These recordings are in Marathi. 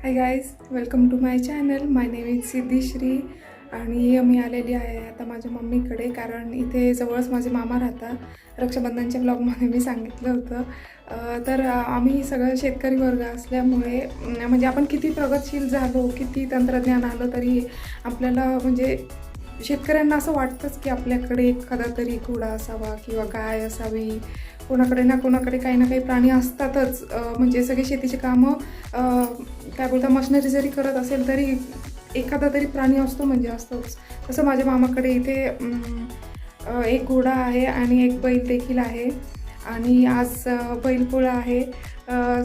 High guys, welcome to my channel. My name is Siddhishree आणि मी आलेली आहे आता माझ्या मम्मीकडे, कारण इथे जवळच माझे मामा राहतात. रक्षाबंधनच्या ब्लॉगमध्ये मी सांगितलं होतं. तर आम्ही सगळं शेतकरी वर्ग असल्यामुळे म्हणजे आपण किती प्रगतशील झालो, किती तंत्रज्ञान आलं तरी आपल्याला म्हणजे शेतकऱ्यांना असं वाटतंच की आपल्याकडे एखादा तरी घोडा असावा किंवा गाय असावी. कोणाकडे ना कोणाकडे काही ना काही प्राणी असतातच. म्हणजे सगळे शेतीचे कामं काय बोलता मशनरी जरी करत असेल तरी एखादा तरी प्राणी असतो म्हणजे असतोच. तसं माझ्या मामाकडे इथे एक घोडा आहे आणि एक बैल देखील आहे आणि आज बैलपोळा आहे.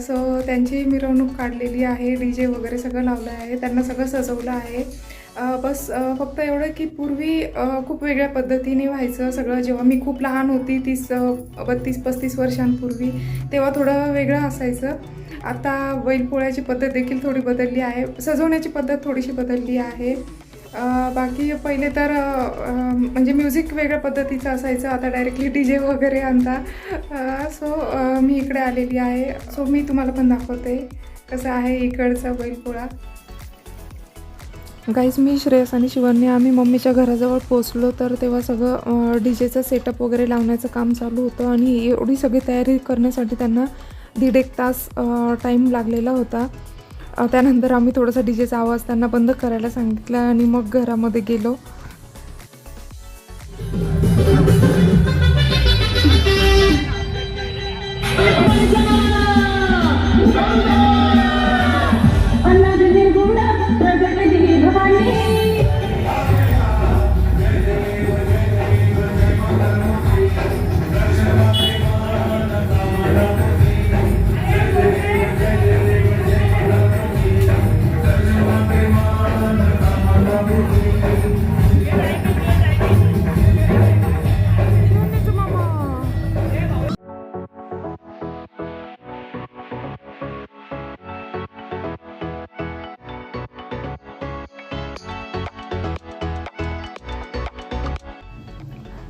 सो त्यांची मिरवणूक काढलेली आहे, DJ वगैरे सगळं लावलं आहे, त्यांना सगळं सजवलं आहे. बस फक्त एवढं की पूर्वी खूप वेगळ्या पद्धतीने व्हायचं सगळं. जेव्हा मी खूप लहान होती 32-35 वर्षांपूर्वी, तेव्हा थोडं वेगळं असायचं. आता बैलपोळ्याची पद्धत देखील थोडी बदलली आहे, सजवण्याची पद्धत थोडीशी बदलली आहे. बाकी पहिले तर म्हणजे म्युझिक वेगळ्या पद्धतीचं असायचं, आता डायरेक्टली DJ वगैरे आणता. सो मी इकडे आलेली आहे. सो मी तुम्हाला पण दाखवते कसं आहे इकडचा बैलपोळा. गाईज, मी श्रेयस आणि शिवन्य आम्ही मम्मीच्या घराजवळ पोचलो तर तेव्हा सगळं DJचं सेटअप वगैरे लावण्याचं काम चालू होतं आणि एवढी सगळी तयारी करण्यासाठी त्यांना 1.5-1 तास टाईम लागलेला होता. त्यानंतर आम्ही थोडासा DJचा आवाज त्यांना बंद करायला सांगितला आणि मग घरामध्ये गेलो.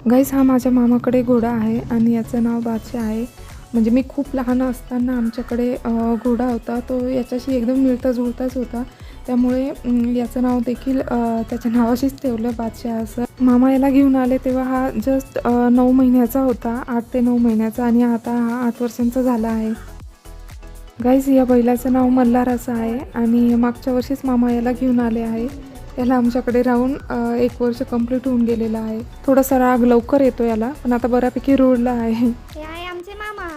गाईस, हा माझ्या मामाकडे घोडा आहे आणि याचं नाव बादशाह आहे. म्हणजे मी खूप लहान असताना आमच्याकडे घोडा होता, तो याच्याशी एकदम मिळता जुळताच होता. त्यामुळे याचं नाव देखील त्याच्या नावाशीच ठेवलं, बादशाह असं. मामा याला घेऊन आले तेव्हा हा जस्ट 9 महिन्याचा होता, 8 ते 9 महिन्याचा, आणि आता हा 8 वर्षांचा झाला आहे. गाईस, या बैलाचं नाव मल्हार असं आहे आणि मागच्या वर्षीच मामा याला घेऊन आले आहे. याला आमच्याकडे राहून 1 वर्ष कंप्लीट होऊन गेलेलं आहे. थोडासा राग लवकर येतो याला, पण आता बऱ्यापैकी रुळला आहे. हे आहे आमचे मामा.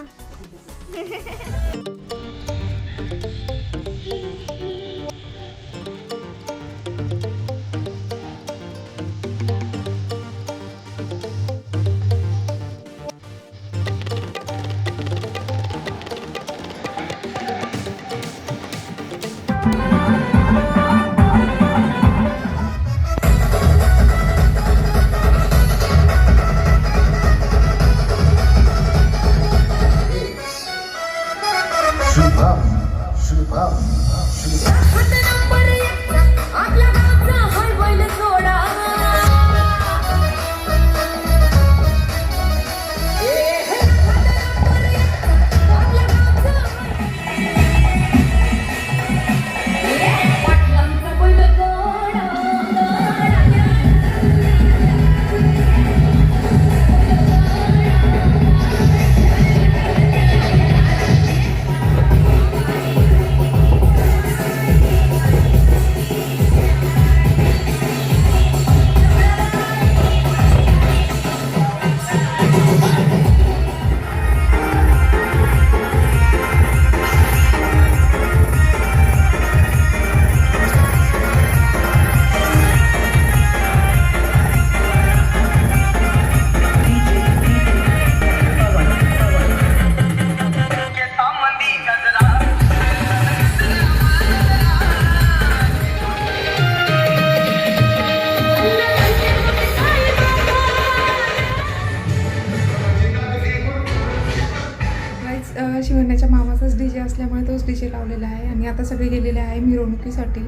शिवण्याच्या मामाचाच DJ असल्यामुळे तोच DJ लावलेला आहे आणि आता सगळे गेलेले आहे मिरवणुकीसाठी.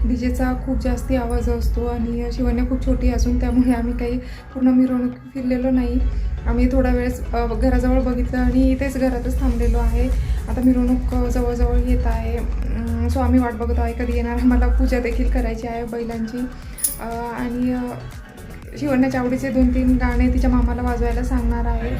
DJचा खूप जास्ती आवाज असतो आणि शिवण्या खूप छोटी असून त्यामुळे आम्ही काही पूर्ण मिरवणूक फिरलेलो नाही. आम्ही थोडा वेळच घराजवळ बघितलं आणि इथेच घरातच थांबलेलो आहे. आता मिरवणूक जवळजवळ येत आहे. सो आम्ही वाट बघत आहे कधी येणार. मला पूजा देखील करायची आहे बैलांची. आणि शिवण्याच्या आवडीचे 2-3 गाणे तिच्या मामाला वाजवायला सांगणार आहे.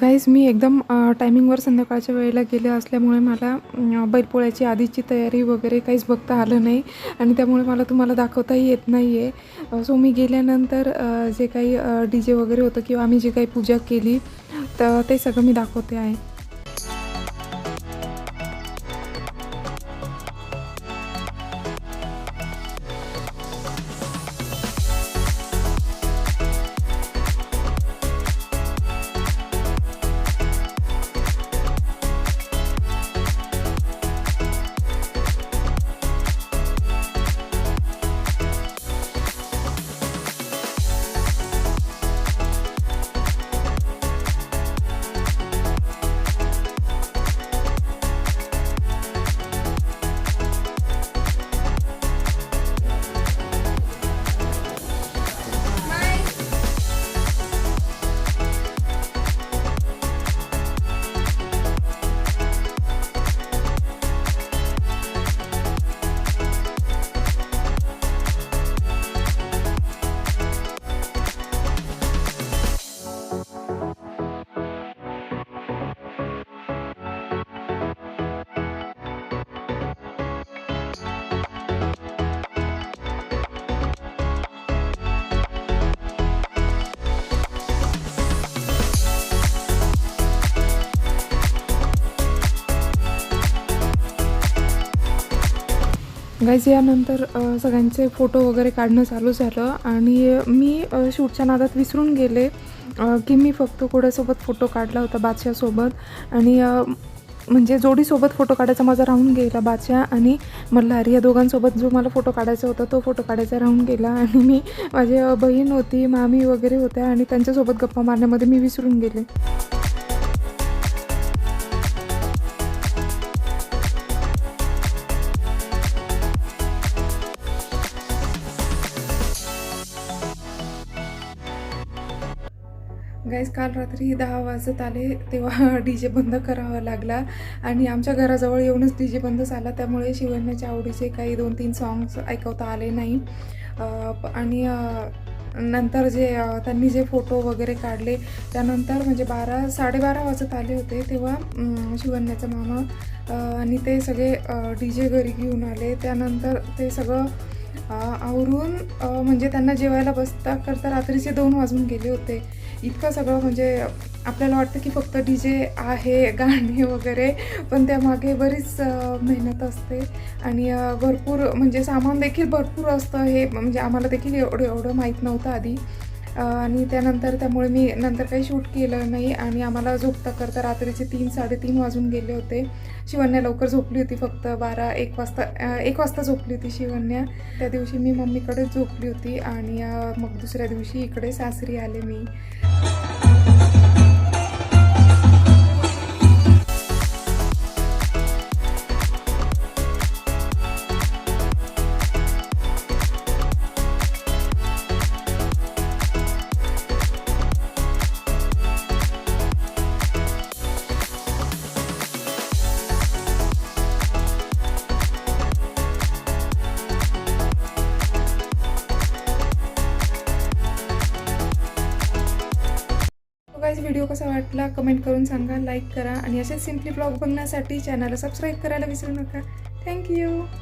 गाईज, मी एकदम टायमिंगवर संध्याकाळच्या वेळेला गेले असल्यामुळे मला बैलपोळ्याची आधीची तयारी वगैरे काहीच बघता आलं नाही आणि त्यामुळे मला तुम्हाला दाखवताही येत नाही आहे. सो मी गेल्यानंतर जे काही DJ वगैरे होतं किंवा आम्ही जे काही पूजा केली तर ते सगळं मी दाखवते आहे. गाईज, यानंतर सगळ्यांचे फोटो वगैरे काढणं चालू झालं आणि मी शूटच्या नादात विसरून गेले की मी फक्त कोड्यासोबत फोटो काढला होता, बादशाहसोबत. आणि म्हणजे जोडीसोबत फोटो काढायचा माझा राहून गेला. बादशाह आणि मल्हार या दोघांसोबत जो मला फोटो काढायचा होता तो फोटो काढायचा राहून गेला आणि मी माझी बहीण होती, मामी वगैरे होत्या आणि त्यांच्यासोबत गप्पा मारण्यामध्ये मी विसरून गेले. गाईज, काल रात्री 10 वाजत आले तेव्हा DJ बंद करावा लागला आणि आमच्या घराजवळ येऊनच DJ बंद झाला. त्यामुळे शिवण्याच्या आवडीचे काही 2-3 सॉंग्स ऐकवता आले नाही. आणि नंतर त्यांनी जे फोटो वगैरे काढले त्यानंतर म्हणजे 12-12:30 वाजत आले होते तेव्हा शिवण्याचा मामा आणि ते सगळे DJ घरी घेऊन आले. त्यानंतर ते सगळं आवरून म्हणजे त्यांना जेवायला बसता करता रात्रीचे 2 वाजून गेले होते. इतकं सगळं म्हणजे आपल्याला वाटतं की फक्त DJ आहे, गाणे वगैरे, पण त्यामागे बरीच मेहनत असते आणि भरपूर म्हणजे सामान देखील भरपूर असतं. हे म्हणजे आम्हाला देखील एवढं माहीत नव्हतं आधी. आणि त्यानंतर त्यामुळे मी नंतर काही शूट केलं नाही आणि आम्हाला झोपता करता रात्रीचे 3-3:30 वाजून गेले होते. शिवन्या लवकर झोपली होती, फक्त 1 वाजता झोपली होती शिवन्या. त्या दिवशी मी मम्मीकडेच झोपली होती आणि मग दुसऱ्या दिवशी इकडे सासरी आले मी. गाइस, व्हिडिओ कसा वाटला कमेंट करून सांगा, लाईक करा आणि असेच सिम्पली ब्लॉग बघण्यासाठी चॅनलला सबस्क्राईब करायला विसरू नका. थँक्यू.